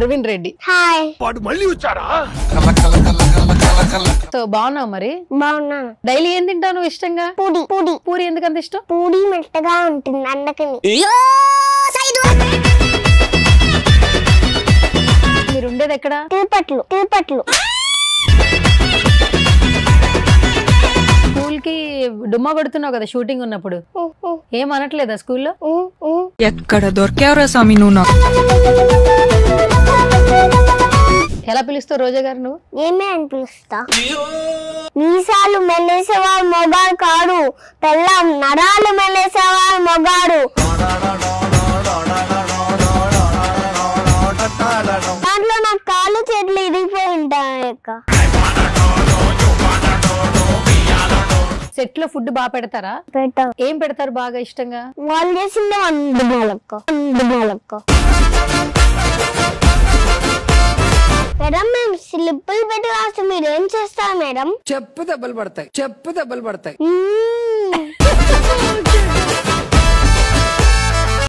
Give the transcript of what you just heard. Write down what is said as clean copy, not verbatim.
Arvind Reddy. Hi. వాడు మళ్ళీ వచ్చారా? సో బాగున్నావు మరి? బాగున్నాను. డైలీ ఏం తింటావు నువ్వు ఇష్టంగా? పూడి. పూడి. పూరి ఎందుకంత ఇష్టం? పూడి మెత్తగా ఉంటుంది అందుకని. మీరు ఉండేది ఎక్కడ? తిరుపతిలో. తిరుపతిలో. స్కూల్ కి డుమ్మా కొడుతున్నావు కదా షూటింగ్ ఉన్నప్పుడు, ఏం అనట్లేదా స్కూల్లో? ఎక్కడ దొరికావురా స్వామి నువ్వు నాకు? ఎలా పిలుస్తావు రోజా గారు నువ్వు? ఏమే అని పిలుస్తా. మీసాలు మెల్లేసేవాడు మొగాడు కాడు, పెళ్ళం నరాలు మెల్లేసేవాడు మొగాడు. దాంట్లో నాకు కాళ్ళు చేతులు ఇరిగిపోయి ఉంటాయి. సెట్ లో ఫుడ్ బాగా పెడతారా? పెట్టాం. ఏం పెడతారు బాగా ఇష్టంగా? వాళ్ళు చేసింది అందుబాలక్క. మేడం మేము స్లిప్పులు పెట్టి రాస్తే మీరు ఏం చేస్తారు మేడం? చెప్పు దెబ్బలు పడతాయి.